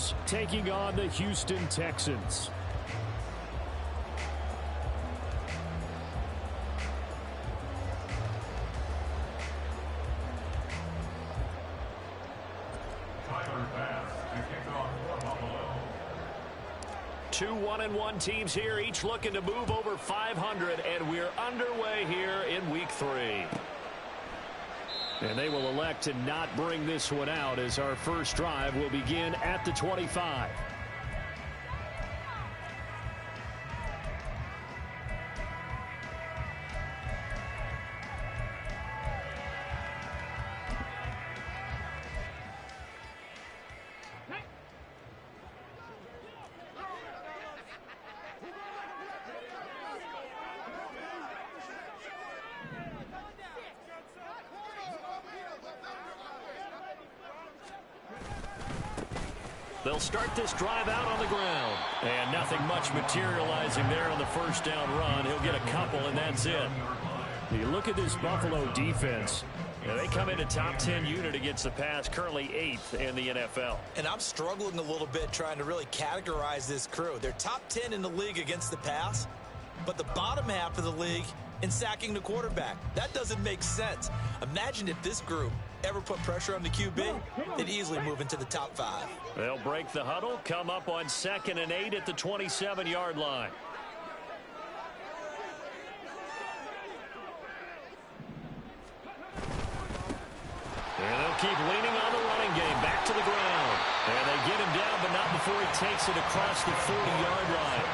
Bills taking on the Houston Texans. Two 1-1 teams here, each looking to move over 500, and we're underway here in week 3. And they will elect to not bring this one out as our first drive will begin at the 25. They'll start this drive out on the ground. And nothing much materializing there on the first down run. He'll get a couple, and that's it. You look at this Buffalo defense. They come in a top 10 unit against the pass, currently 8th in the NFL. And I'm struggling a little bit trying to really categorize this crew. They're top 10 in the league against the pass, but the bottom half of the league in sacking the quarterback. That doesn't make sense. Imagine if this group ever put pressure on the QB, they'd easily move into the top 5. They'll break the huddle, come up on 2nd and 8 at the 27-yard line. And they'll keep leaning on the running game. Back to the ground. And they get him down, but not before he takes it across the 40-yard line.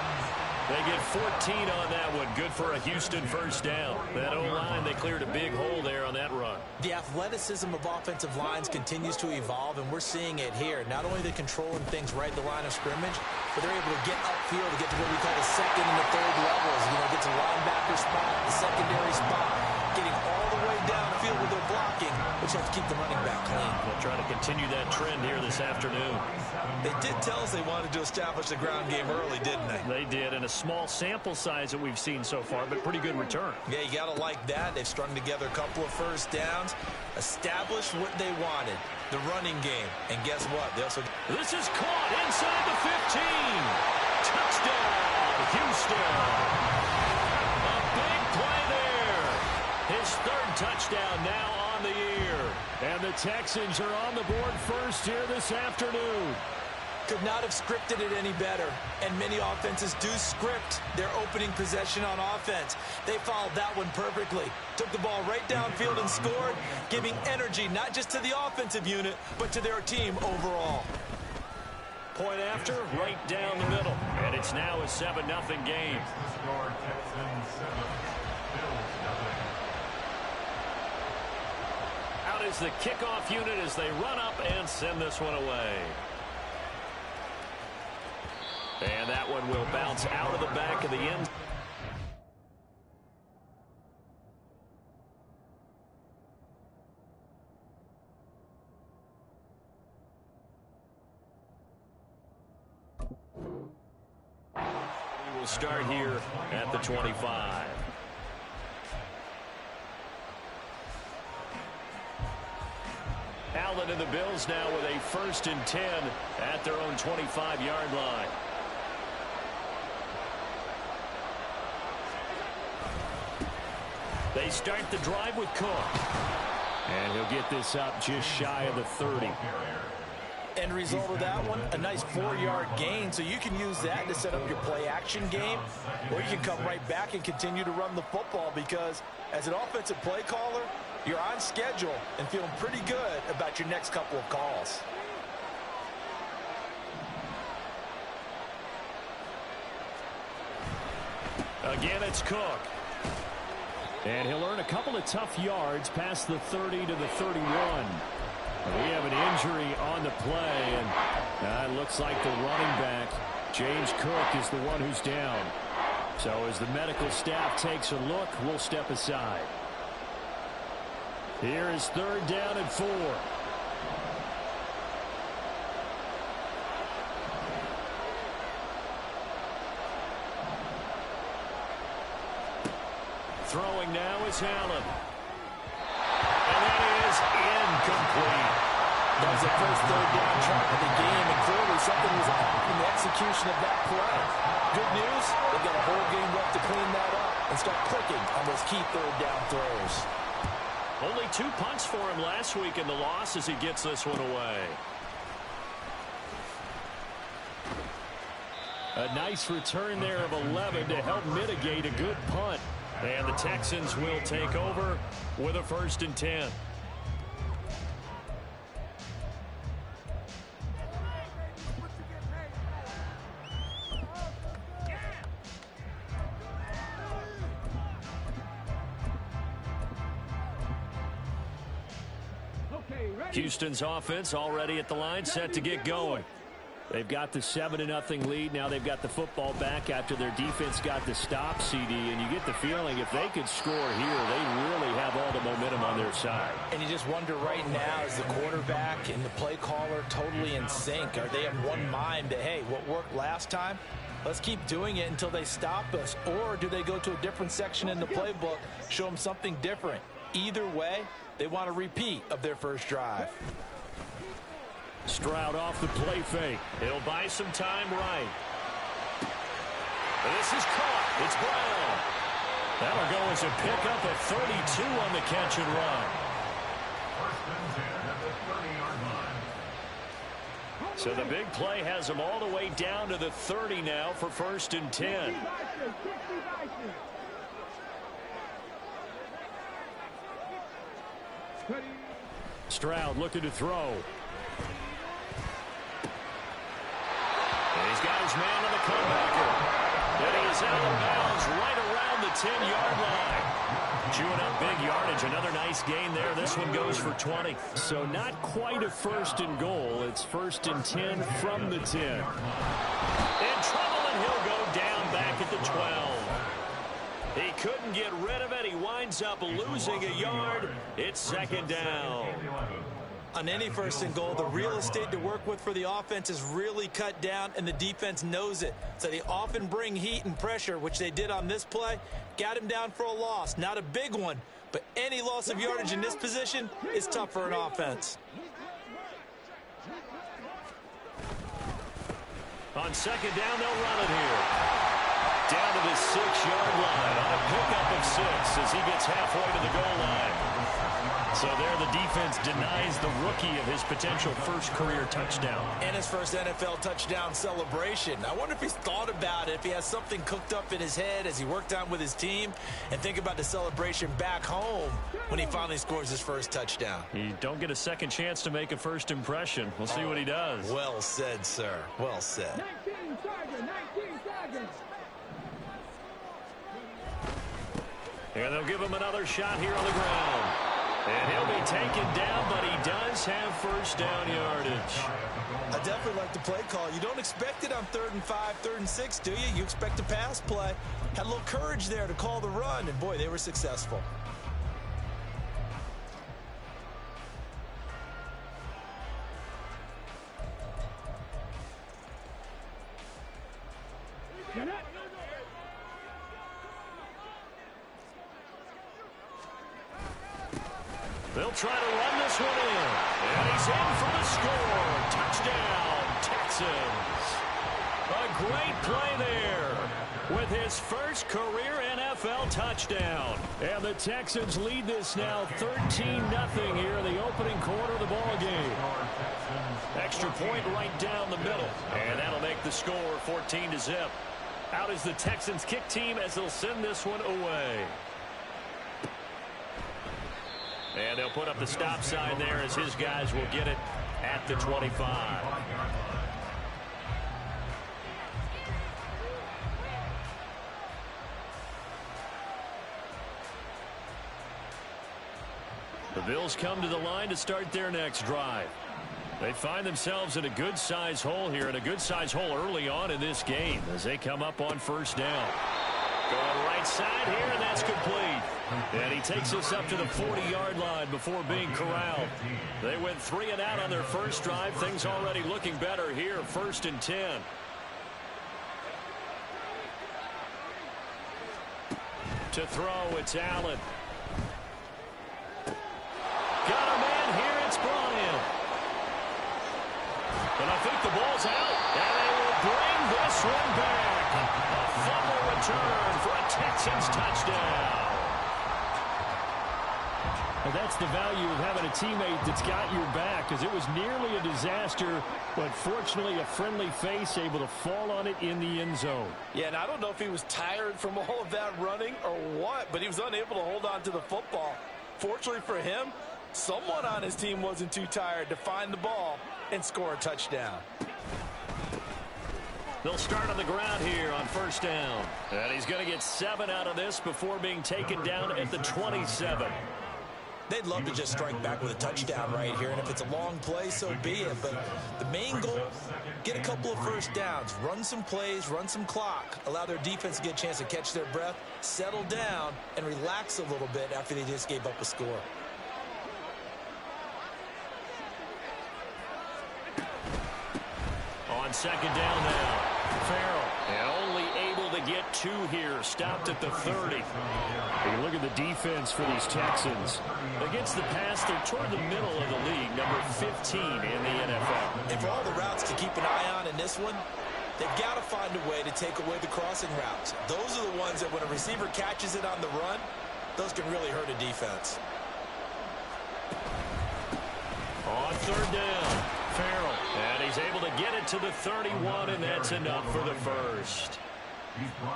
They get 14 on that one. Good for a Houston first down. That O-line, they cleared a big hole there on that run. The athleticism of offensive lines continues to evolve, and we're seeing it here. Not only are they controlling things right at the line of scrimmage, but they're able to get upfield to get to what we call the second and the third levels. You know, get to linebacker spot, the secondary spot, getting all the way downfield with their blocking, which helps keep the running back clean. They'll try to continue that trend here this afternoon. They did tell us they wanted to establish the ground game early, didn't they? They did, and a small sample size that we've seen so far, but pretty good return. Yeah, you got to like that. They've strung together a couple of first downs, established what they wanted, the running game. And guess what? They also... This is caught inside the 15. Touchdown, Houston. A big play there. His 3rd touchdown now on the year. And the Texans are on the board first here this afternoon. Could not have scripted it any better. And many offenses do script their opening possession on offense. They followed that one perfectly. Took the ball right downfield and scored, giving energy not just to the offensive unit, but to their team overall. Point after, right down the middle. And it's now a 7-0 game. Out is the kickoff unit as they run up and send this one away. And that one will bounce out of the back of the end. We will start here at the 25. Allen and the Bills now with a 1st and 10 at their own 25-yard line. They start the drive with Cook. And he'll get this up just shy of the 30. End result of that one, a nice 4-yard gain. So you can use that to set up your play-action game, or you can come right back and continue to run the football because as an offensive play caller, you're on schedule and feeling pretty good about your next couple of calls. Again, it's Cook. And he'll earn a couple of tough yards past the 30 to the 31. We have an injury on the play, and it looks like the running back, James Cook, is the one who's down. So as the medical staff takes a look, we'll step aside. Here is 3rd down and 4. Throwing now is Allen. And that is incomplete. That was the first 3rd down try of the game, and clearly something execution of that play. Good news, they've got a whole game left to clean that up and start clicking on those key third down throws. Only 2 punts for him last week in the loss as he gets this one away. A nice return there of 11 to help mitigate a good punt. And the Texans will take over with a 1st and 10. Houston's offense already at the line, set to get going. They've got the 7-0 lead. Now they've got the football back after their defense got the stop, CD. And you get the feeling if they could score here, they really have all the momentum on their side. And you just wonder right now, is the quarterback and the play caller totally in sync? Are they in one mind that, hey, what worked last time? Let's keep doing it until they stop us. Or do they go to a different section in the playbook, show them something different? Either way, they want a repeat of their first drive. Stroud off the play fake. It'll buy some time right. This is caught. It's Brown. That'll go as a pickup at 32 on the catch and run. So the big play has them all the way down to the 30 now for 1st and 10. Stroud looking to throw. He's got his man on the comebacker. And he is out of bounds right around the 10-yard line. Chewing up big yardage. Another nice gain there. This one goes for 20. So not quite a 1st and goal. It's 1st and 10 from the 10. In trouble, and he'll go down back at the 12. He couldn't get rid of it. He winds up losing a yard. It's 2nd down. On any 1st and goal, the real estate to work with for the offense is really cut down, and the defense knows it. So they often bring heat and pressure, which they did on this play. Got him down for a loss. Not a big one, but any loss of yardage in this position is tough for an offense. On 2nd down, they'll run it here. Down to the 6-yard line on a pickup of 6 as he gets halfway to the goal line. So there the defense denies the rookie of his potential first career touchdown. And his first NFL touchdown celebration. I wonder if he's thought about it, if he has something cooked up in his head as he worked on with his team, and think about the celebration back home when he finally scores his first touchdown. You don't get a second chance to make a first impression. We'll see what he does. Well said, sir. Well said. 19 seconds. And they'll give him another shot here on the ground. And he'll be taken down, but he does have 1st down yardage. I definitely like the play call. You don't expect it on 3rd and 5, 3rd and 6, do you? You expect a pass play. Had a little courage there to call the run, and boy, they were successful. They'll try to run this one in. And he's in for the score. Touchdown, Texans. A great play there with his first career NFL touchdown. And the Texans lead this now 13-0 here in the opening quarter of the ball game. Extra point right down the middle. And that'll make the score 14-0. Out is the Texans kick team as they'll send this one away. And they'll put up the stop sign there as his guys will get it at the 25. The Bills come to the line to start their next drive. They find themselves in a good-sized hole here, and a good-sized hole early on in this game as they come up on 1st down. Going right side here, and that's complete. And he takes us up to the 40-yard line before being corralled. They went 3 and out on their first drive. Things already looking better here, 1st and 10. To throw, it's Allen. Got a man here, it's Bryant. And I think the ball's out, and they will bring return for a Texans touchdown. And that's the value of having a teammate that's got your back, because it was nearly a disaster, but fortunately a friendly face able to fall on it in the end zone. Yeah, and I don't know if he was tired from all of that running or what, but he was unable to hold on to the football. Fortunately for him, someone on his team wasn't too tired to find the ball and score a touchdown. They'll start on the ground here on first down. And he's going to get 7 out of this before being taken down at the 27. They'd love to just strike back with a touchdown right here, and if it's a long play, so be it. But the main goal, get a couple of first downs, run some plays, run some clock, allow their defense to get a chance to catch their breath, settle down, and relax a little bit after they just gave up a score. On second down now, Farrell, and only able to get 2 here, stopped at the 30. You look at the defense for these Texans. Against the pass, they're toward the middle of the league, number 15 in the NFL. And for all the routes to keep an eye on in this one, they've got to find a way to take away the crossing routes. Those are the ones that when a receiver catches it on the run, those can really hurt a defense. On third down, Farrell, and he's able to get it to the 31, and that's enough for the first.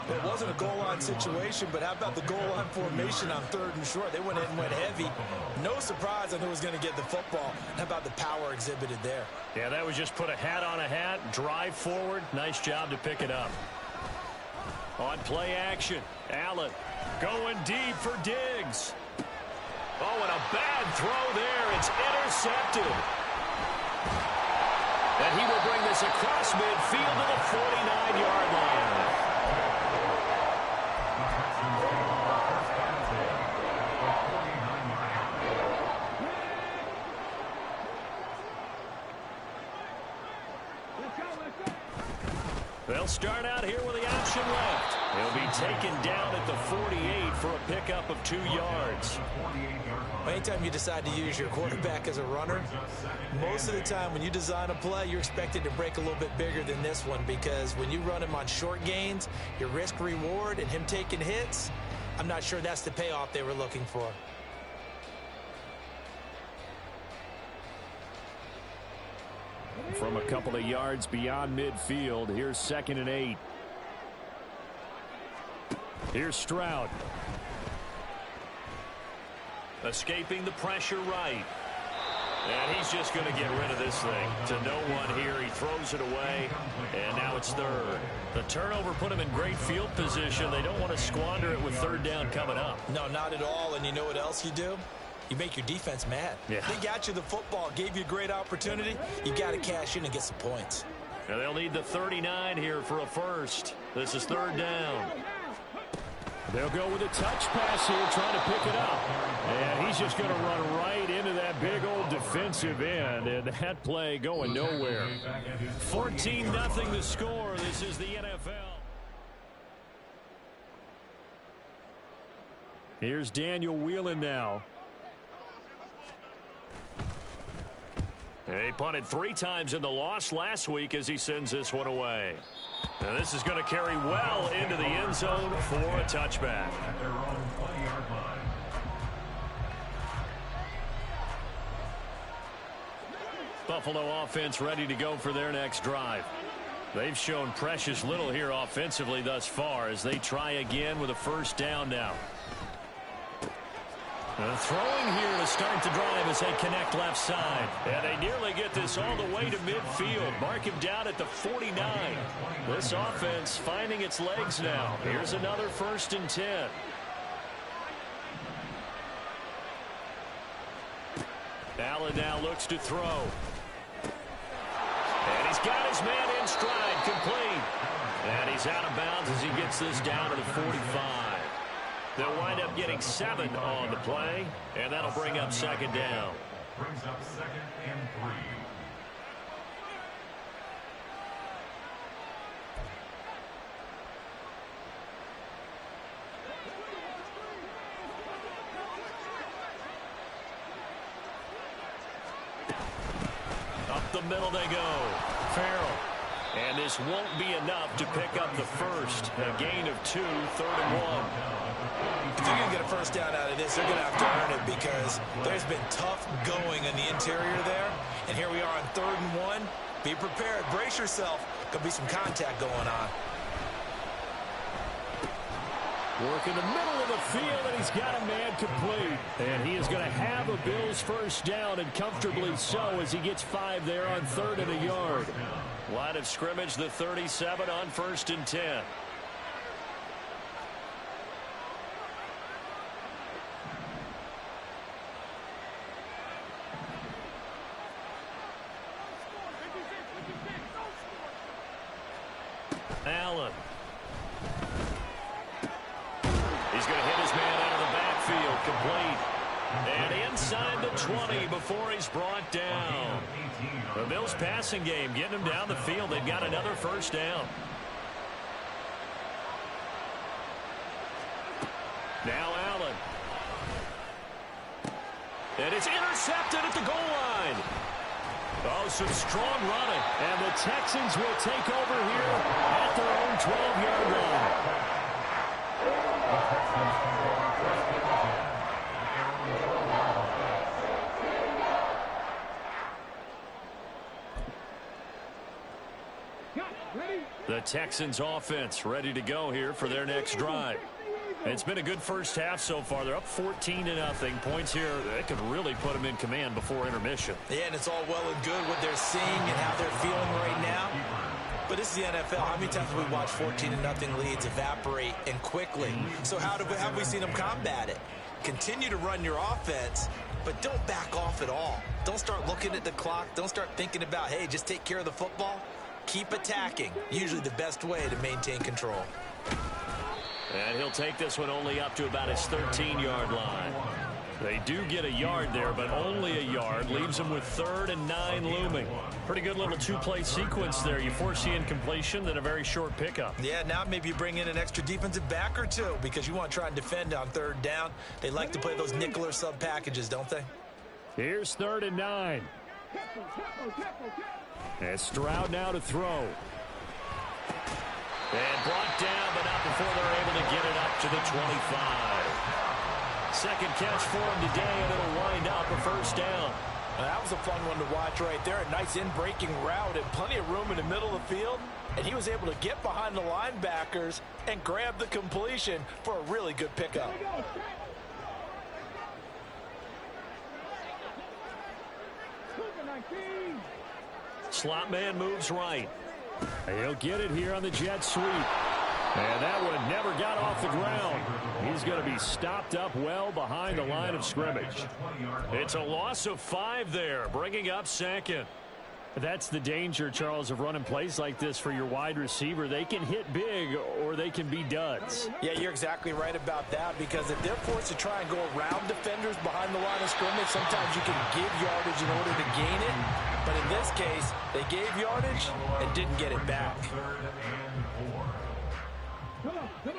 It wasn't a goal line situation, but how about the goal line formation on third and short? They went in and went heavy. No surprise on who was going to get the football. How about the power exhibited there? Yeah, that was just put a hat on a hat, drive forward. Nice job to pick it up. On play action, Allen going deep for Diggs. Oh, and a bad throw there. It's intercepted. And he will bring this across midfield to the 49-yard line. They'll start out here with the option left. He'll be taken down at the 48 for a pickup of 2 yards. Anytime you decide to use your quarterback as a runner, most of the time when you design a play, you're expected to break a little bit bigger than this one, because when you run him on short gains, your risk-reward and him taking hits, I'm not sure that's the payoff they were looking for. From a couple of yards beyond midfield, here's 2nd and 8. Here's Stroud. Escaping the pressure right. And he's just going to get rid of this thing. To no one here. He throws it away. And now it's third. The turnover put him in great field position. They don't want to squander it with third down coming up. No, not at all. And you know what else you do? You make your defense mad. Yeah. They got you the football, gave you a great opportunity. You got to cash in and get some points. Now they'll need the 39 here for a first. This is third down. They'll go with a touch pass here, trying to pick it up. And he's just going to run right into that big old defensive end. And that play going nowhere. 14-0 the score. This is the NFL. Here's Daniel Whelan now. He punted 3 times in the loss last week as he sends this one away. And this is going to carry well into the end zone for a touchback. Buffalo offense ready to go for their next drive. They've shown precious little here offensively thus far as they try again with a first down now. Throwing here to start the drive as they connect left side. And they nearly get this all the way to midfield. Mark him down at the 49. This offense finding its legs now. Here's another 1st and 10. Allen now looks to throw. And he's got his man in stride, complete. And he's out of bounds as he gets this down to the 45. They'll wind up getting 7 on the play, and that'll bring up 2nd down. Brings up 2nd and 3. Up the middle they go. Farrell. And this won't be enough to pick up the first. A gain of 2, 3rd and 1. If they're going to get a first down out of this, they're going to have to earn it because there's been tough going in the interior there. And here we are on 3rd and 1. Be prepared. Brace yourself. Could be some contact going on. Work in the middle of the field, and he's got a man complete. And he is going to have a Bills first down, and comfortably so, as he gets 5 there on 3rd and a yard. Line of scrimmage, the 37 on 1st and 10. Allen. He's going to hit his man out of the backfield, complete. And inside the 20 before he's brought down. The Bills passing game getting him down the field. They've got another first down. Now Allen. And it's intercepted at the goal line. Oh, some strong running. And the Texans will take over here at their own 12-yard line. The Texans offense ready to go here for their next drive. It's been a good first half so far. They're up 14-0. Points here, they could really put them in command before intermission. Yeah, and it's all well and good what they're seeing and how they're feeling right now. But this is the NFL. How many times have we watched 14-0 leads evaporate and quickly? So how have we seen them combat it? Continue to run your offense, but don't back off at all. Don't start looking at the clock. Don't start thinking about, hey, just take care of the football. Keep attacking. Usually the best way to maintain control. And he'll take this one only up to about his 13-yard line. They do get a yard there, but only a yard. Leaves them with 3rd and 9 looming. Pretty good little two-play sequence there. You force the incompletion, then a very short pickup. Yeah, now maybe you bring in an extra defensive back or two because you want to try and defend on 3rd down. They like to play those nickel or sub packages, don't they? Here's 3rd and 9. And Stroud now to throw. And brought down, but not before they're able to get it up to the 25. Second catch for him today, and it'll wind up a first down. Well, that was a fun one to watch right there. A nice in-breaking route and plenty of room in the middle of the field. And he was able to get behind the linebackers and grab the completion for a really good pickup. Slot man moves right. He'll get it here on the jet sweep. And that one never got off the ground. He's going to be stopped up well behind the line of scrimmage. It's a loss of 5 there, bringing up 2nd. That's the danger, Charles, of running plays like this for your wide receiver. They can hit big or they can be duds. Yeah, you're exactly right about that because if they're forced to try and go around defenders behind the line of scrimmage, sometimes you can give yardage in order to gain it. But in this case, they gave yardage and didn't get it back.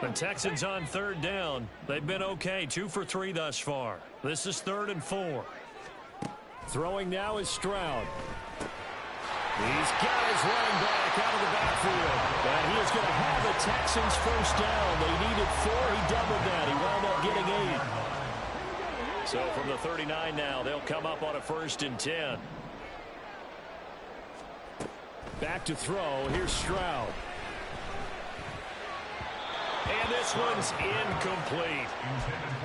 The Texans on 3rd down. They've been okay, 2 for 3 thus far. This is 3rd and 4. Throwing now is Stroud. He's got his running back out of the backfield. And he is going to have the Texans first down. They needed 4. He doubled that. He wound up getting 8. So from the 39 now, they'll come up on a 1st and 10. Back to throw. Here's Stroud. And this one's incomplete.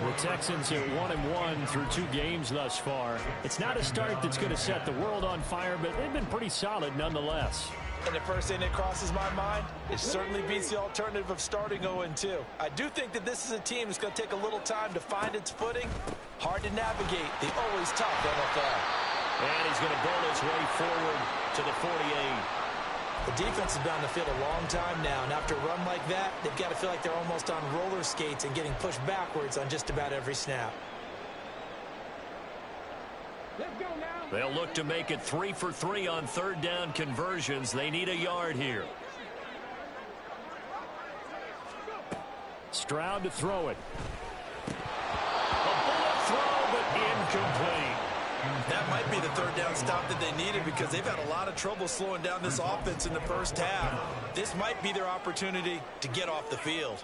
The Texans are 1-1 through 2 games thus far. It's not a start that's going to set the world on fire, but they've been pretty solid nonetheless. And the first thing that crosses my mind, it certainly beats the alternative of starting 0-2. I do think that this is a team that's going to take a little time to find its footing. Hard to navigate the always tough NFL. And he's going to burn his way forward to the 48. The defense has been on the field a long time now, and after a run like that, they've got to feel like they're almost on roller skates and getting pushed backwards on just about every snap. Let's go now. They'll look to make it 3 for 3 on 3rd down conversions. They need a yard here. Stroud to throw it. A bullet throw, but incomplete. That might be the third down stop that they needed because they've had a lot of trouble slowing down this offense in the first half. This might be their opportunity to get off the field.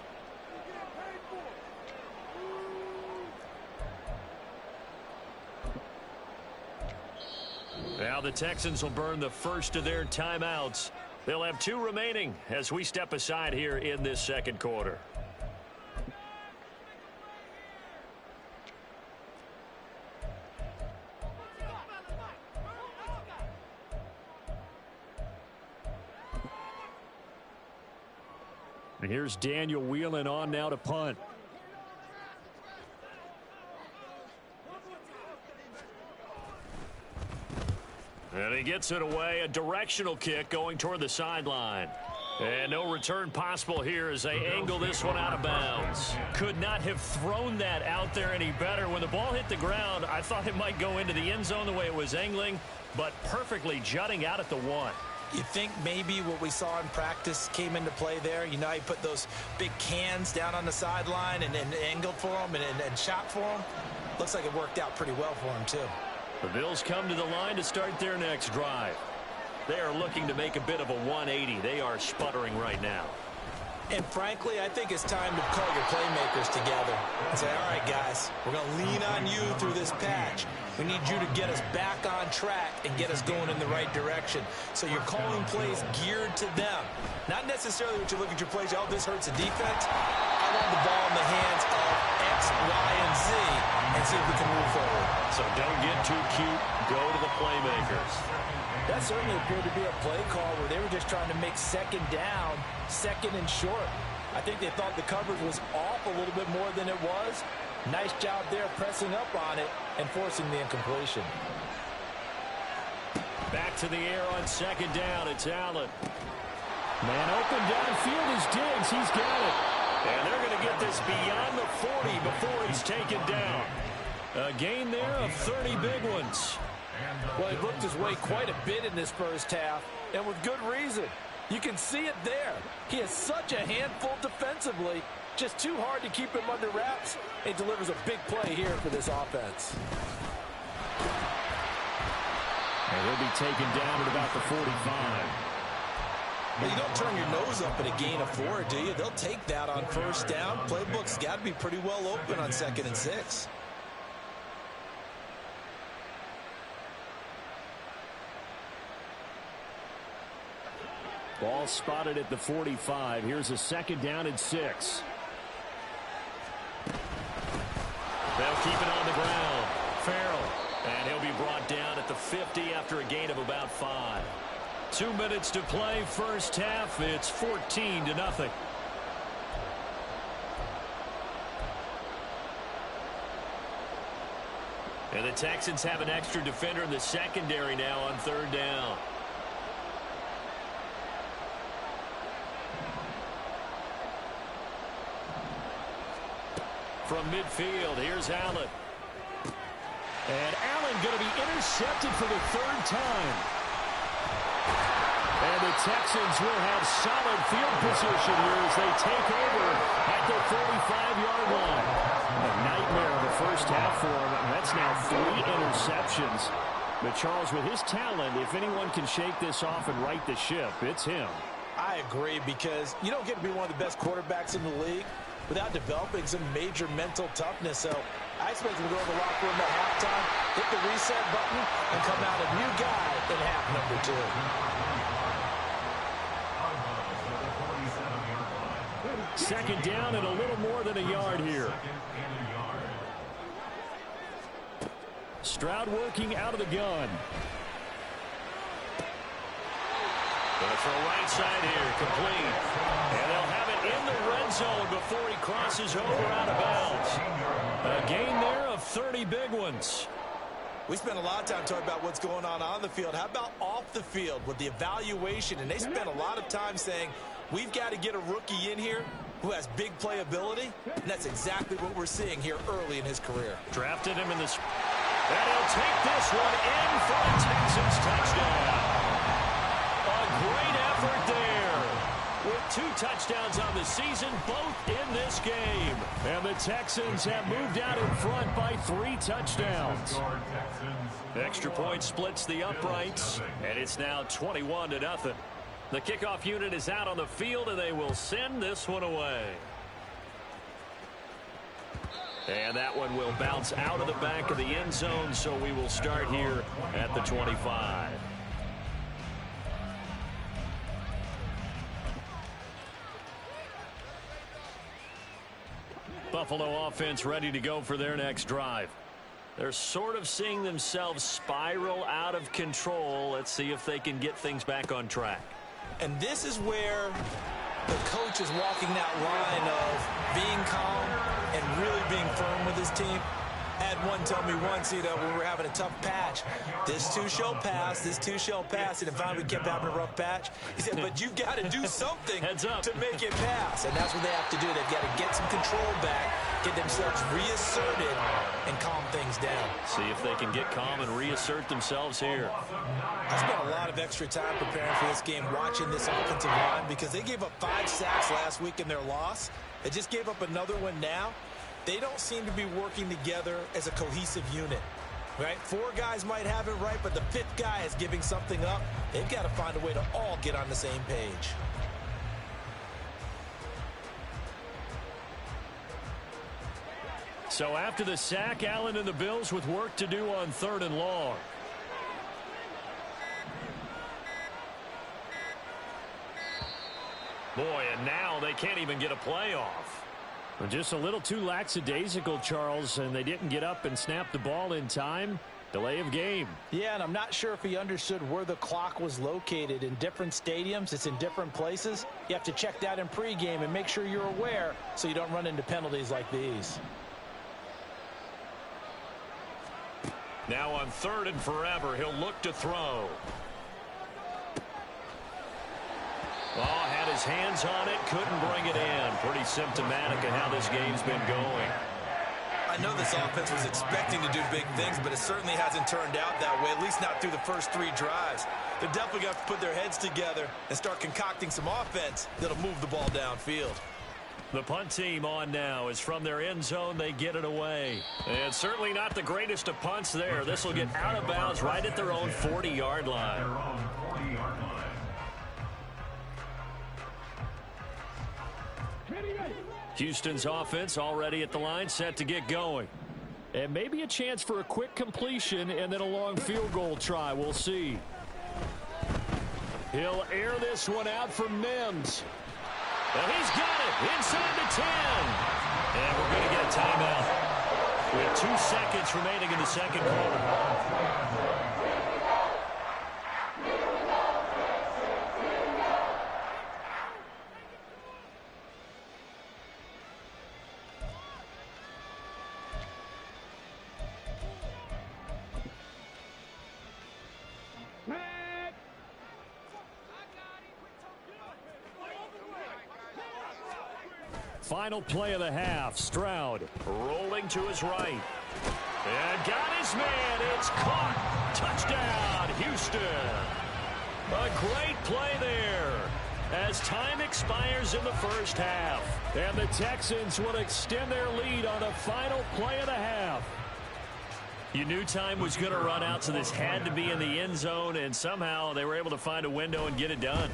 Now the Texans will burn the first of their timeouts. They'll have 2 remaining as we step aside here in this second quarter. And here's Daniel Whelan on now to punt. And he gets it away. A directional kick going toward the sideline. And no return possible here as they angle this one out of bounds. Could not have thrown that out there any better. When the ball hit the ground, I thought it might go into the end zone the way it was angling, but perfectly jutting out at the 1. You think maybe what we saw in practice came into play there? You know, he put those big cans down on the sideline and angled for him and shot for him. Looks like it worked out pretty well for him, too. The Bills come to the line to start their next drive. They are looking to make a bit of a 180. They are sputtering right now. And frankly, I think it's time to call your playmakers together and say, all right, guys, we're going to lean on you through this patch. We need you to get us back on track and get us going in the right direction. So you're calling plays geared to them. Not necessarily what you look at your plays, oh, this hurts the defense. I want the ball in the hands of X, Y, and Z and see if we can move forward. So don't get too cute. Go to the playmakers. That certainly appeared to be a play call where they were just trying to make second down, second and short. I think they thought the coverage was off a little bit more than it was. Nice job there pressing up on it and forcing the incompletion. Back to the air on second down. It's Allen. Man open downfield is Diggs. He's got it. And they're going to get this beyond the 40 before he's taken down. A gain there of 30 big ones. Well, he looked his way quite a bit in this first half, and with good reason. You can see it there. He is such a handful defensively. Just too hard to keep him under wraps. He delivers a big play here for this offense. And he'll be taken down at about the 45. Well, you don't turn your nose up at a gain of 4, do you? They'll take that on first down. Playbook's got to be pretty well open on 2nd and 6. Ball spotted at the 45. Here's a 2nd down and 6. They'll keep it on the ground. Farrell. And he'll be brought down at the 50 after a gain of about 5. 2 minutes to play first half. It's 14-0. And the Texans have an extra defender in the secondary now on 3rd down. From midfield, here's Allen. And Allen going to be intercepted for the 3rd time. And the Texans will have solid field position here as they take over at the 45-yard line. A nightmare of the first half for him. That's now 3 interceptions. But Charles, with his talent, if anyone can shake this off and right the ship, it's him. I agree, because you don't get to be one of the best quarterbacks in the league without developing some major mental toughness. So I expect him to go to the locker room at halftime, hit the reset button, and come out a new guy in half number 2. 2nd down and a little more than a yard here. Stroud working out of the gun. Gonna throw right side here, complete. And they'll have it in the red zone before he crosses over out of bounds. A gain there of 30 big ones. We spent a lot of time talking about what's going on the field. How about off the field with the evaluation? And they spent a lot of time saying, we've got to get a rookie in here who has big playability. And that's exactly what we're seeing here early in his career. Drafted him in this. And he'll take this one in for a Texans touchdown. A great effort there. With 2 touchdowns on the season, both in this game. And the Texans have moved out in front by 3 touchdowns. Extra point splits the uprights, and it's now 21-0. The kickoff unit is out on the field, and they will send this one away. And that one will bounce out of the back of the end zone, so we will start here at the 25. Buffalo offense ready to go for their next drive. They're sort of seeing themselves spiral out of control. Let's see if they can get things back on track. And this is where the coach is walking that line of being calm and really being firm with his team. I had one tell me once, when we were having a tough patch, this too shall pass, this too shall pass, and finally we kept having a rough patch. He said, but you've got to do something to make it pass. And that's what they have to do. They've got to get some control back, get themselves reasserted, and calm things down. See if they can get calm and reassert themselves here. I spent a lot of extra time preparing for this game, watching this offensive line, because they gave up 5 sacks last week in their loss. They just gave up another one now. They don't seem to be working together as a cohesive unit, right? 4 guys might have it right, but the 5th guy is giving something up. They've got to find a way to all get on the same page. So after the sack, Allen and the Bills with work to do on 3rd and long. Boy, and now they can't even get a play off. Just a little too lackadaisical, Charles, and they didn't get up and snap the ball in time. Delay of game. Yeah, and I'm not sure if he understood where the clock was located. In different stadiums, it's in different places. You have to check that in pregame and make sure you're aware so you don't run into penalties like these. Now on 3rd and forever, he'll look to throw. Oh, had his hands on it, couldn't bring it in. Pretty symptomatic of how this game's been going. I know this offense was expecting to do big things, but it certainly hasn't turned out that way, at least not through the first 3 drives. They're definitely going to put their heads together and start concocting some offense that'll move the ball downfield. The punt team on now is from their end zone. They get it away. And certainly not the greatest of punts there. This will get out of bounds right at their own 40-yard line. Houston's offense already at the line, set to get going. And maybe a chance for a quick completion and then a long field goal try. We'll see. He'll air this one out for Mims. And he's got it inside the 10. And we're going to get a timeout. We have 2 seconds remaining in the second quarter. Final play of the half. Stroud rolling to his right. And got his man. It's caught. Touchdown, Houston. A great play there as time expires in the first half. And the Texans will extend their lead on the final play of the half. You knew time was going to run out, so this had to be in the end zone, and somehow they were able to find a window and get it done.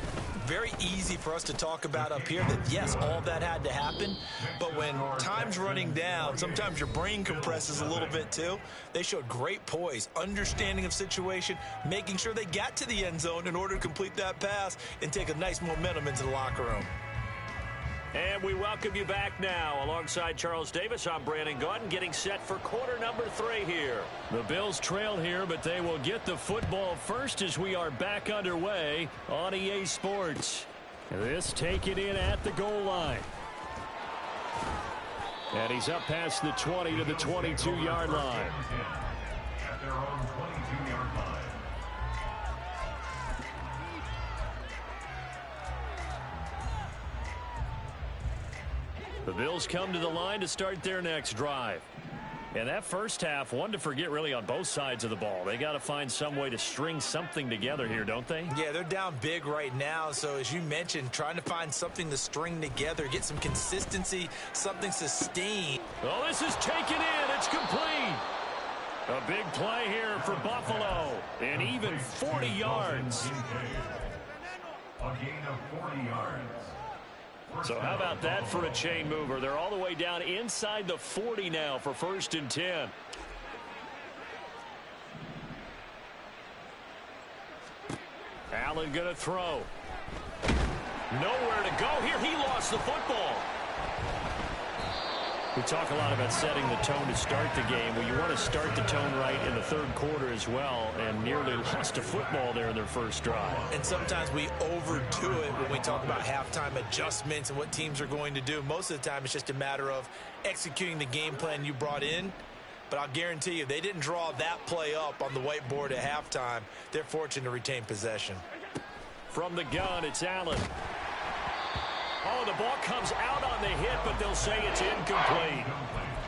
Very easy for us to talk about up here that, yes, all that had to happen, but when time's running down, sometimes your brain compresses a little bit too. They showed great poise, understanding of situation, making sure they got to the end zone in order to complete that pass and take a nice momentum into the locker room. And we welcome you back now. Alongside Charles Davis, I'm Brandon Gaudin, getting set for quarter number 3 here. The Bills trail here, but they will get the football first as we are back underway on EA Sports. This taken in at the goal line. And he's up past the 20 to the 22-yard line. At their own 22-yard line. The Bills come to the line to start their next drive. And that first half, one to forget really on both sides of the ball. They got to find some way to string something together here, don't they? Yeah, they're down big right now. So as you mentioned, trying to find something to string together, get some consistency, something sustained. Oh, this is taken in. It's complete. A big play here for Buffalo. And even 40 yards. A gain of 40 yards. So how about that for a chain mover? They're all the way down inside the 40 now for 1st and 10. Allen going to throw. Nowhere to go here. He lost the football. We talk a lot about setting the tone to start the game. Well, you want to start the tone right in the third quarter as well, and nearly lost a football there in their first drive. And sometimes we overdo it when we talk about halftime adjustments and what teams are going to do. Most of the time, it's just a matter of executing the game plan you brought in. But I'll guarantee you, they didn't draw that play up on the whiteboard at halftime. They're fortunate to retain possession. From the gun, it's Allen. Oh, the ball comes out on the hit, but they'll say it's incomplete.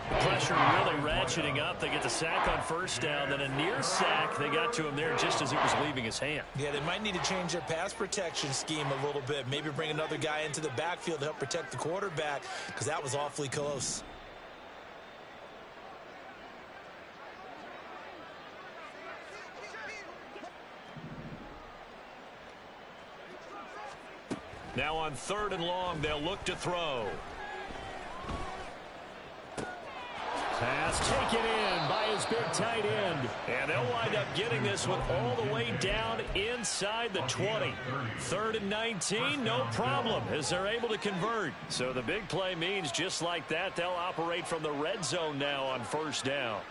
The pressure really ratcheting up. They get the sack on first down, then a near sack. They got to him there just as it was leaving his hand. Yeah, they might need to change their pass protection scheme a little bit. Maybe bring another guy into the backfield to help protect the quarterback, because that was awfully close. Now on 3rd and long, they'll look to throw. Pass taken in by his big tight end. And they'll wind up getting this one all the way down inside the 20. 3rd and 19, no problem, as they're able to convert. So the big play means just like that, they'll operate from the red zone now on 1st down.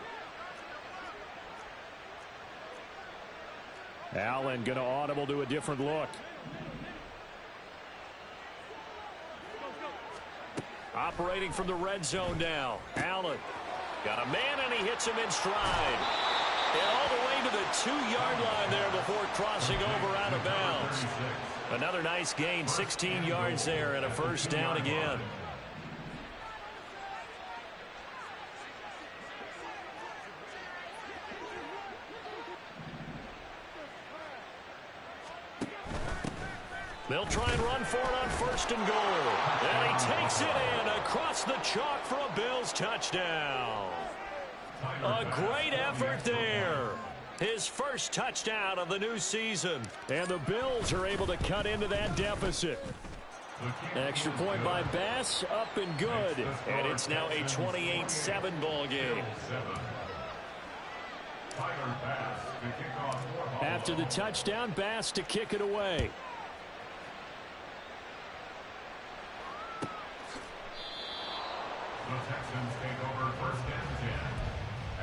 Allen going to audible to a different look. Operating from the red zone now. Allen got a man, and he hits him in stride. And all the way to the 2-yard line there before crossing over out of bounds. Another nice gain, 16 yards there, and a 1st down again. They'll try and run for it on 1st and goal. And he takes it in across the chalk for a Bills touchdown. A great effort there. His first touchdown of the new season. And the Bills are able to cut into that deficit. Extra point by Bass, up and good. And it's now a 28-7 ball game. After the touchdown, Bass to kick it away. The Texans take over 1st and 10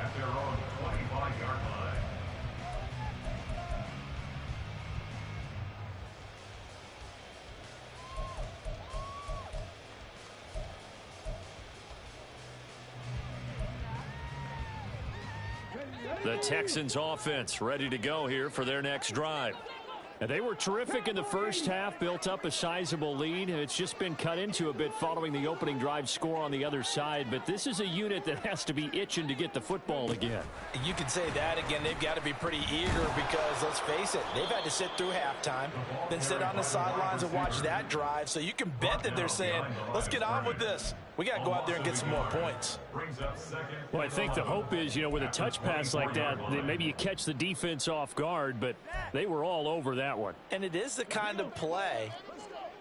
at their own 25-yard line. The Texans offense ready to go here for their next drive. And they were terrific in the first half, built up a sizable lead. It's just been cut into a bit following the opening drive score on the other side. But this is a unit that has to be itching to get the football again. You can say that again. They've got to be pretty eager because, let's face it, they've had to sit through halftime, then sit on the sidelines and watch that drive. So you can bet that they're saying, let's get on with this. We got to go out there and get some more points. Well, I think the hope is, with a touch pass like that, maybe you catch the defense off guard, but they were all over that one. And it is the kind of play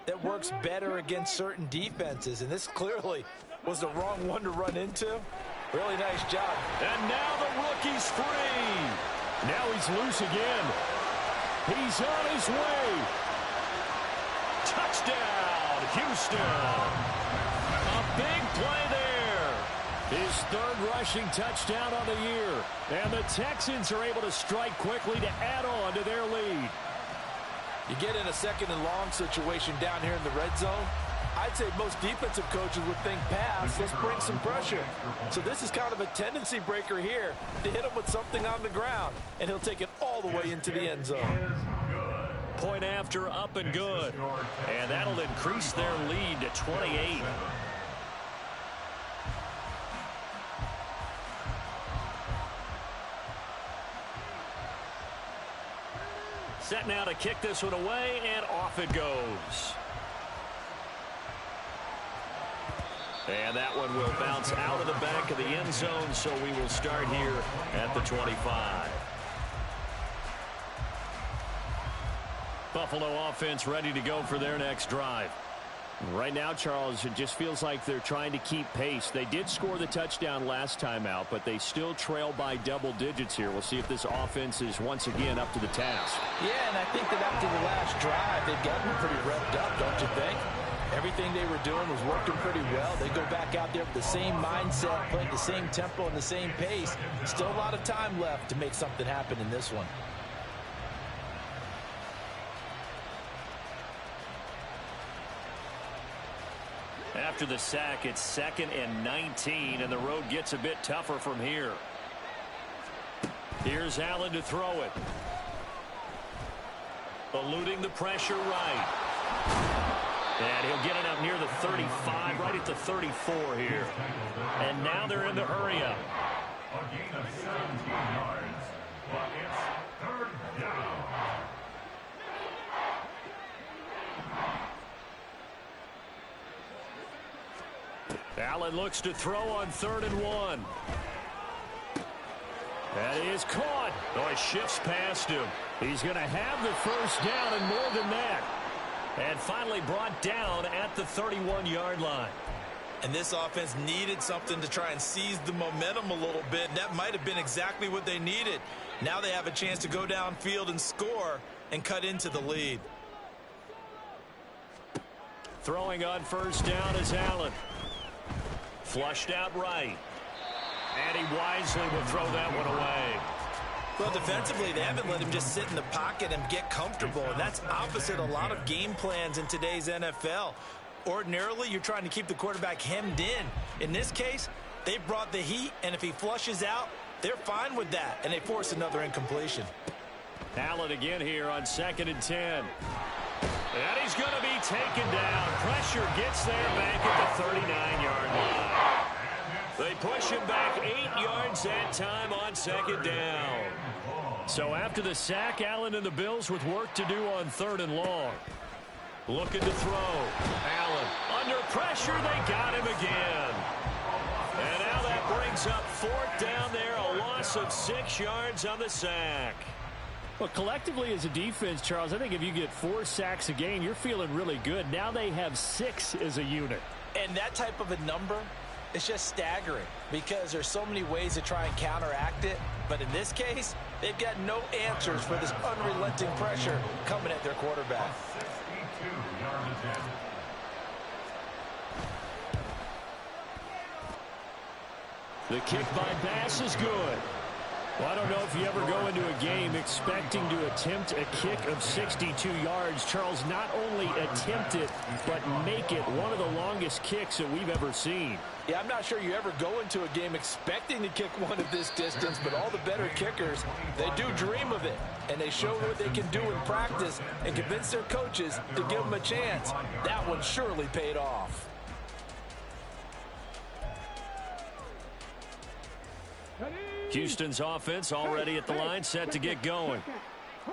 that works better against certain defenses, and this clearly was the wrong one to run into. Really nice job. And now the rookie's free. Now he's loose again. He's on his way. Touchdown, Houston. A big play there. His 3rd rushing touchdown on the year. And the Texans are able to strike quickly to add on to their lead. You get in a 2nd and long situation down here in the red zone, I'd say most defensive coaches would think pass, let's bring some pressure. So this is kind of a tendency breaker here to hit him with something on the ground, and he'll take it all the way into the end zone. Point after, up and good. And that'll increase their lead to 28. now to kick this one away, and off it goes. And that one will bounce out of the back of the end zone, so we will start here at the 25. Buffalo offense ready to go for their next drive. Right now, Charles, it just feels like they're trying to keep pace. They did score the touchdown last time out, but they still trail by double digits here. We'll see if this offense is once again up to the task. Yeah, and I think that after the last drive, they've gotten pretty revved up, don't you think? Everything they were doing was working pretty well. They go back out there with the same mindset, playing the same tempo and the same pace. Still a lot of time left to make something happen in this one. After the sack, it's 2nd and 19, and the road gets a bit tougher from here. Here's Allen to throw it. Eluding the pressure right. And he'll get it up near the 35, right at the 34 here. And now they're in the hurry up. A gain of 17 yards, but it's 3rd down. Allen looks to throw on 3rd and 1. That is caught. Oh, he shifts past him. He's going to have the first down and more than that. And finally brought down at the 31-yard line. And this offense needed something to try and seize the momentum a little bit. And that might have been exactly what they needed. Now they have a chance to go downfield and score and cut into the lead. Throwing on 1st down is Allen. Flushed out right. And he wisely will throw that one away. Well, defensively, they haven't let him just sit in the pocket and get comfortable. And that's opposite a lot of game plans in today's NFL. Ordinarily, you're trying to keep the quarterback hemmed in. In this case, they brought the heat, and if he flushes out, they're fine with that, and they force another incompletion. Allen again here on 2nd and 10. And he's going to be taken down. Pressure gets there back at the 39-yard line. They push him back 8 yards that time on 2nd down. So after the sack, Allen and the Bills with work to do on 3rd and long. Looking to throw. Allen under pressure. They got him again. And now that brings up 4th down there. A loss of 6 yards on the sack. Well, collectively as a defense, Charles, I think if you get 4 sacks a game, you're feeling really good. Now they have 6 as a unit. And that type of a number, it's just staggering because there's so many ways to try and counteract it. But in this case, they've got no answers for this unrelenting pressure coming at their quarterback. 62-yard attempt. The kick by Bass is good. Well, I don't know if you ever go into a game expecting to attempt a kick of 62 yards. Charles, not only attempt it, but make it one of the longest kicks that we've ever seen. Yeah, I'm not sure you ever go into a game expecting to kick one of this distance, but all the better kickers, they do dream of it. And they show what they can do in practice and convince their coaches to give them a chance. That one surely paid off. Houston's offense already at the line, set to get going.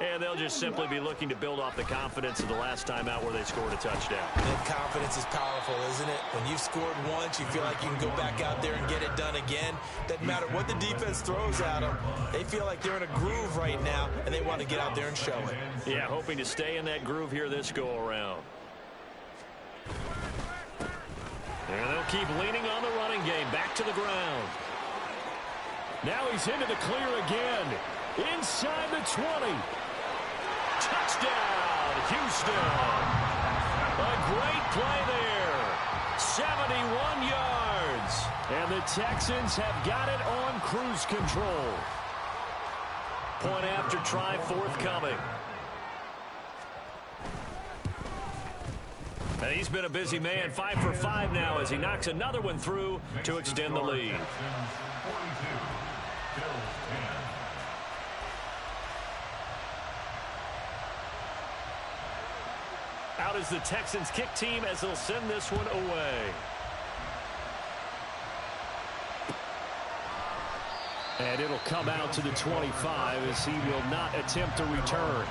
And they'll just simply be looking to build off the confidence of the last time out where they scored a touchdown. And confidence is powerful, isn't it? When you've scored once, you feel like you can go back out there and get it done again. Doesn't matter what the defense throws at them. They feel like they're in a groove right now, and they want to get out there and show it. Yeah, hoping to stay in that groove here this go-around. And they'll keep leaning on the running game. Back to the ground. Now he's into the clear again. Inside the 20. Touchdown, Houston. A great play there. 71 yards. And the Texans have got it on cruise control. Point after try forthcoming. And he's been a busy man. 5 for 5 now as he knocks another one through to extend the lead. Out is the Texans kick team as they'll send this one away. And it'll come out to the 25 as he will not attempt to return.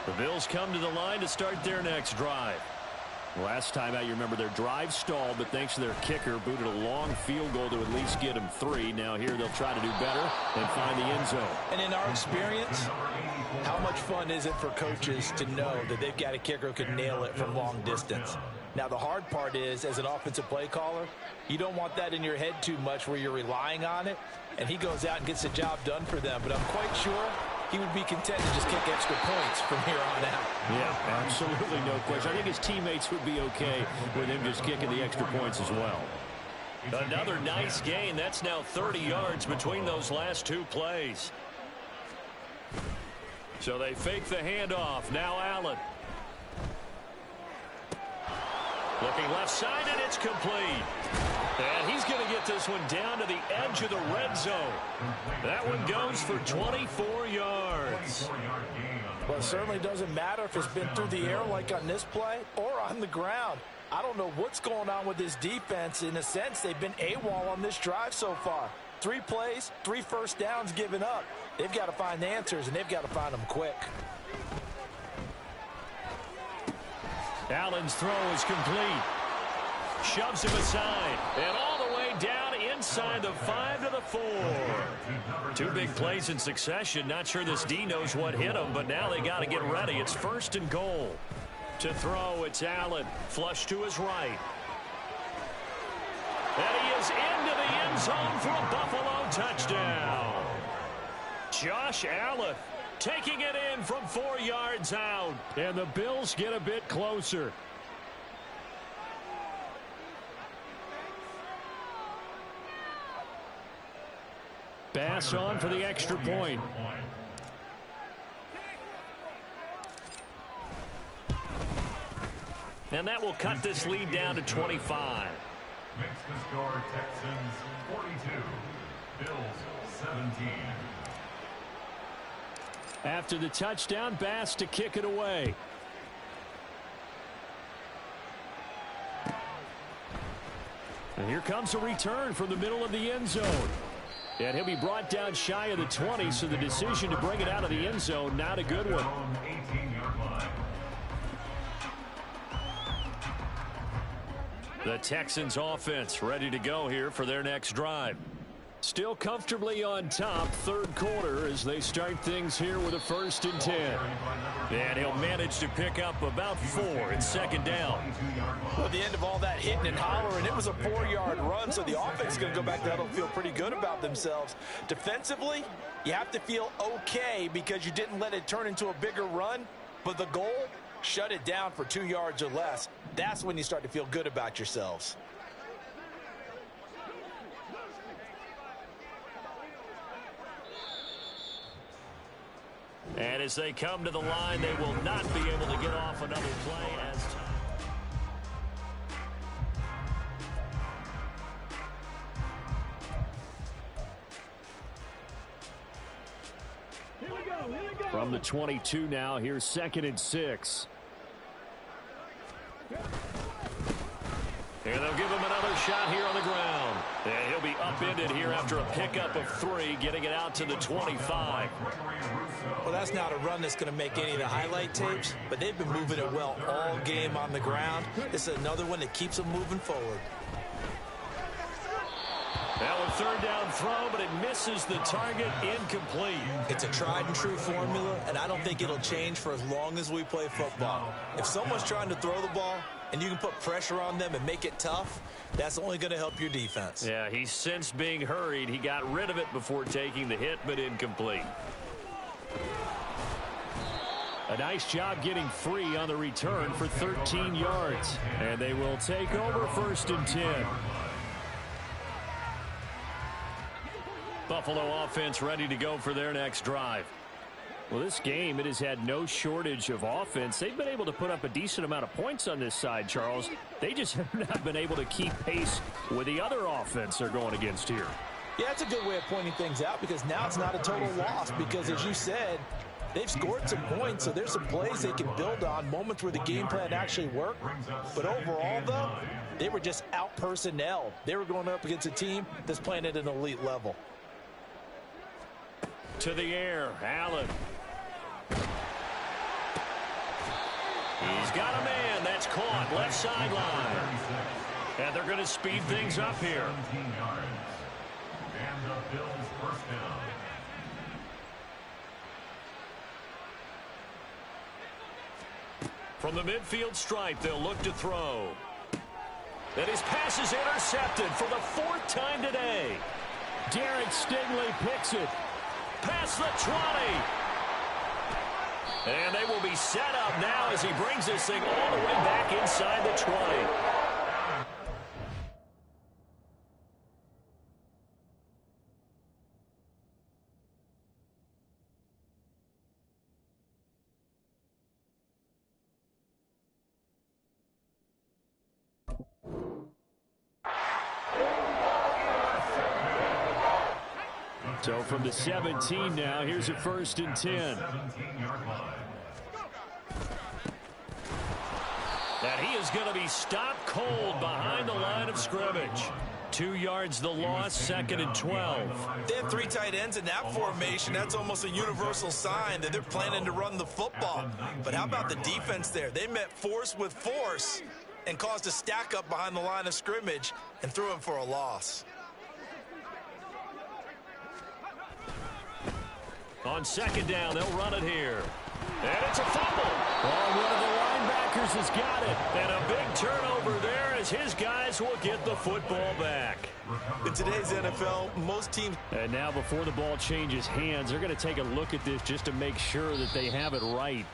The Bills come to the line to start their next drive. Last time out, you remember their drive stalled, but thanks to their kicker, booted a long field goal to at least get them 3. Now here they'll try to do better and find the end zone. And in our experience, how much fun is it for coaches to know that they've got a kicker who can nail it from long distance? Now, the hard part is, as an offensive play caller, you don't want that in your head too much where you're relying on it, and he goes out and gets the job done for them. But I'm quite sure he would be content to just kick extra points from here on out. Yeah, absolutely no question. I think his teammates would be okay with him just kicking the extra points as well. Another nice gain. That's now 30 yards between those last 2 plays. So they fake the handoff. Now Allen. Looking left side, and it's complete. And he's going to get this one down to the edge of the red zone. That one goes for 24 yards. Well, it certainly doesn't matter if it's been through the air like on this play or on the ground. I don't know what's going on with this defense. In a sense, they've been AWOL on this drive so far. 3 plays, 3 first downs given up. They've got to find the answers, and they've got to find them quick. Allen's throw is complete. Shoves him aside. And all the way down inside the 5 to the 4. 2 big plays in succession. Not sure this D knows what hit him, but now they got to get ready. It's 1st and goal. To throw, it's Allen. Flush to his right. And he is into the end zone for a Buffalo touchdown. Josh Allen taking it in from 4 yards out. And the Bills get a bit closer. Pass on for the extra point. And that will cut this lead down to 25. Makes the score Texans 42, Bills 17. After the touchdown, Bass to kick it away. And here comes a return from the middle of the end zone. And he'll be brought down shy of the 20, so the decision to bring it out of the end zone, not a good one. 18-yard line. The Texans offense ready to go here for their next drive. Still comfortably on top, 3rd quarter as they start things here with a 1st and 10. And he'll manage to pick up about 4 in 2nd down. Well, at the end of all that hitting and hollering, it was a 4-yard run, so the offense is going to go back there and feel pretty good about themselves. Defensively, you have to feel okay because you didn't let it turn into a bigger run, but the goal, shut it down for 2 yards or less. That's when you start to feel good about yourselves. And as they come to the line, they will not be able to get off another play as from the 22 now, here's 2nd and 6. And they'll give him another shot here on the ground. And he'll be upended here after a pickup of 3, getting it out to the 25. Well, that's not a run that's going to make any of the highlight tapes, but they've been moving it well all game on the ground. This is another one that keeps them moving forward. That one 3rd down throw, but it misses the target, incomplete. It's a tried and true formula, and I don't think it'll change for as long as we play football. If someone's trying to throw the ball and you can put pressure on them and make it tough, that's only going to help your defense. Yeah, he sensed being hurried. He got rid of it before taking the hit, but incomplete. A nice job getting free on the return for 13 yards. And they will take over 1st and 10. Buffalo offense ready to go for their next drive. Well, this game, it has had no shortage of offense. They've been able to put up a decent amount of points on this side, Charles. They just have not been able to keep pace with the other offense they're going against here. Yeah, that's a good way of pointing things out because now it's not a total loss because, as you said, They've scored some points, so there's some plays they can build on, moments where the game plan actually worked. But overall, though, they were just out-personnelled. They were going up against a team that's playing at an elite level. To the air, Allen. He's got a man. That's caught. Left sideline. And they're going to speed things up here. 17 yards. And the Bills first down. From the midfield stripe, they'll look to throw. And his pass is intercepted for the 4th time today. Derek Stingley picks it. Past the 20. And they will be set up now as he brings this thing all the way back inside the 20. So from the 17 now, here's a 1st and 10. 17-yard line. And he is going to be stopped cold behind the line of scrimmage. 2 yards the loss, 2nd and 12. They have 3 tight ends in that formation. That's almost a universal sign that they're planning to run the football. But how about the defense there? They met force with force and caused a stack up behind the line of scrimmage and threw him for a loss. On 2nd down, they'll run it here. And it's a fumble. Oh, one of the linebackers has got it. And a big turnover there as his guys will get the football back. In today's NFL, most teams... And now before the ball changes hands, they're going to take a look at this just to make sure that they have it right.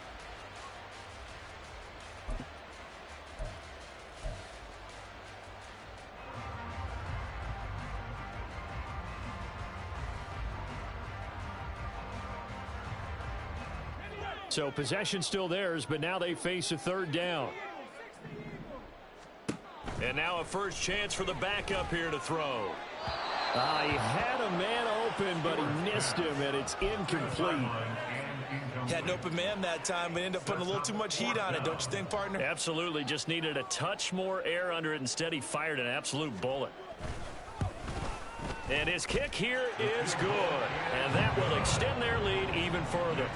So possession still theirs, but now they face a 3rd down. And now a first chance for the backup here to throw. He had a man open, but he missed him, and it's incomplete. Had an open man that time, but ended up putting a little too much heat on it, don't you think, partner? Absolutely. Just needed a touch more air under it. Instead, he fired an absolute bullet. And his kick here is good. And that will extend their lead even further.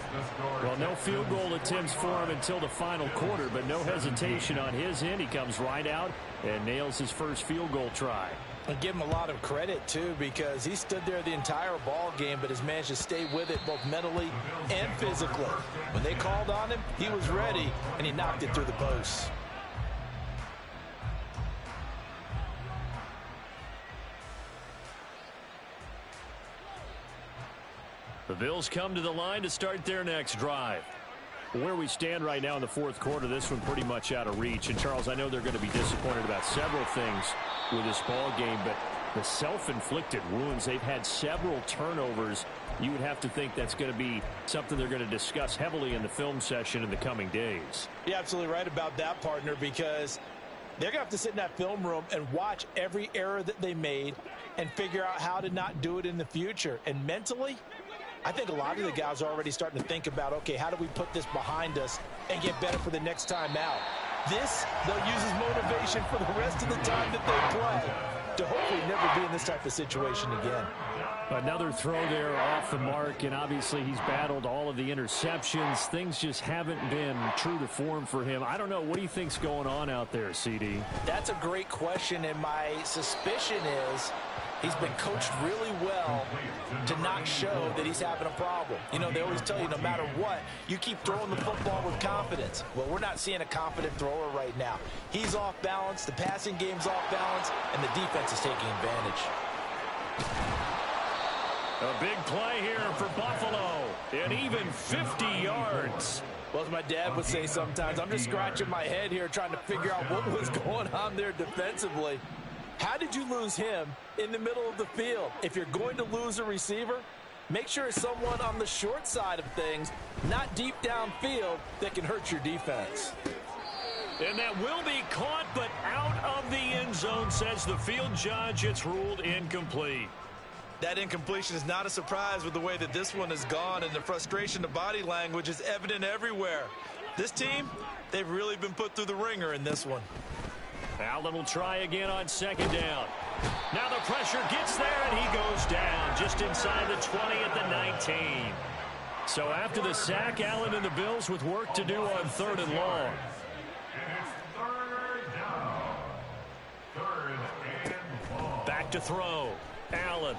Well, no field goal attempts for him until the final quarter, but no hesitation on his end. He comes right out and nails his first field goal try. And give him a lot of credit, too, because he stood there the entire ball game, but has managed to stay with it both mentally and physically. When they called on him, he was ready, and he knocked it through the posts. The Bills come to the line to start their next drive. Where we stand right now in the 4th quarter, this one pretty much out of reach. And, Charles, I know they're going to be disappointed about several things with this ball game, but the self-inflicted wounds, they've had several turnovers. You would have to think that's going to be something they're going to discuss heavily in the film session in the coming days. You're absolutely right about that, partner, because they're going to have to sit in that film room and watch every error that they made and figure out how to not do it in the future. And mentally, I think a lot of the guys are already starting to think about, okay, how do we put this behind us and get better for the next time out? This, they'll use as motivation for the rest of the time that they play to hopefully never be in this type of situation again. Another throw there off the mark, and obviously he's battled all of the interceptions. Things just haven't been true to form for him. I don't know. What do you think's going on out there, CD? That's a great question, and my suspicion is he's been coached really well to not show that he's having a problem. You know, they always tell you no matter what, you keep throwing the football with confidence. Well, we're not seeing a confident thrower right now. He's off balance, the passing game's off balance, and the defense is taking advantage. A big play here for Buffalo, and even 50 yards. Well, as my dad would say sometimes, I'm just scratching my head here trying to figure out what was going on there defensively. How did you lose him in the middle of the field? If you're going to lose a receiver, make sure it's someone on the short side of things, not deep downfield, that can hurt your defense. And that will be caught, but out of the end zone, says the field judge. It's ruled incomplete. That incompletion is not a surprise with the way that this one has gone, and the frustration, the body language is evident everywhere. This team, they've really been put through the ringer in this one. Allen will try again on second down. Now the pressure gets there, and he goes down just inside the 20 at the 19. So after the sack, Allen and the Bills with work to do on 3rd and long. And it's 3rd down. 3rd and long. Back to throw. Allen.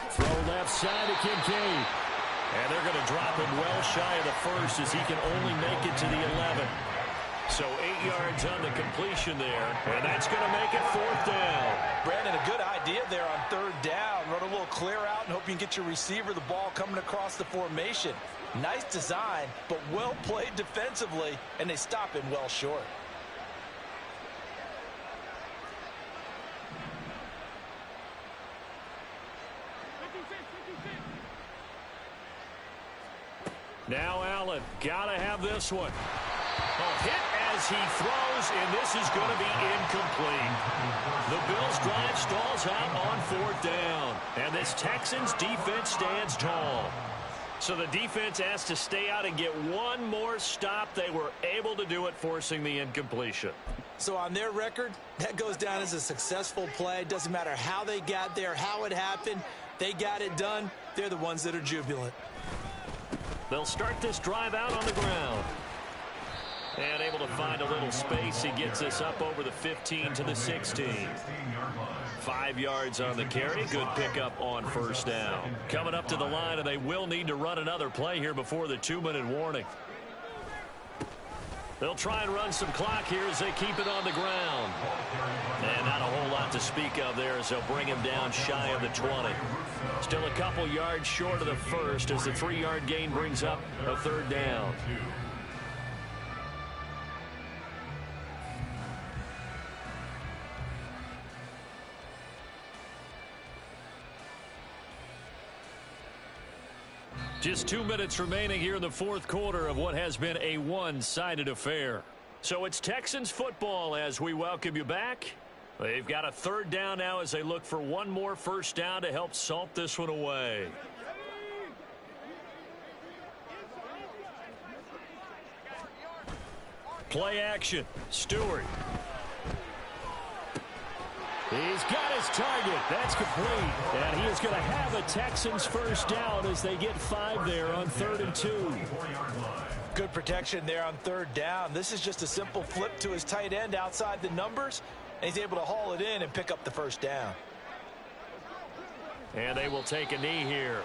Throw left side to Kincaid. And they're going to drop him well shy of the first as he can only make it to the 11. So 8 yards on the completion there, and that's going to make it 4th down. Brandon, a good idea there on 3rd down. Run a little clear out and hope you can get your receiver the ball coming across the formation. Nice design, but well played defensively, and they stop him well short. Now Allen, gotta have this one. Hit as he throws, and this is going to be incomplete. The Bills' drive stalls out on 4th down, and this Texans defense stands tall. So the defense has to stay out and get one more stop. They were able to do it, forcing the incompletion. So on their record, that goes down as a successful play. Doesn't matter how they got there, how it happened. They got it done. They're the ones that are jubilant. They'll start this drive out on the ground. And able to find a little space. He gets this up over the 15 to the 16. 5 yards on the carry. Good pickup on 1st down. Coming up to the line, and they will need to run another play here before the 2-minute warning. They'll try and run some clock here as they keep it on the ground. And not a whole lot to speak of there as they'll bring him down shy of the 20. Still a couple yards short of the first as the 3-yard gain brings up a 3rd down. Just 2 minutes remaining here in the 4th quarter of what has been a one-sided affair. So it's Texans football as we welcome you back. They've got a 3rd down now as they look for one more 1st down to help salt this one away. Play action. Stewart. He's got his target. That's complete. And he is going to have a Texans 1st down as they get 5 there on 3rd and 2. Good protection there on 3rd down. This is just a simple flip to his tight end outside the numbers, and he's able to haul it in and pick up the 1st down. And they will take a knee here.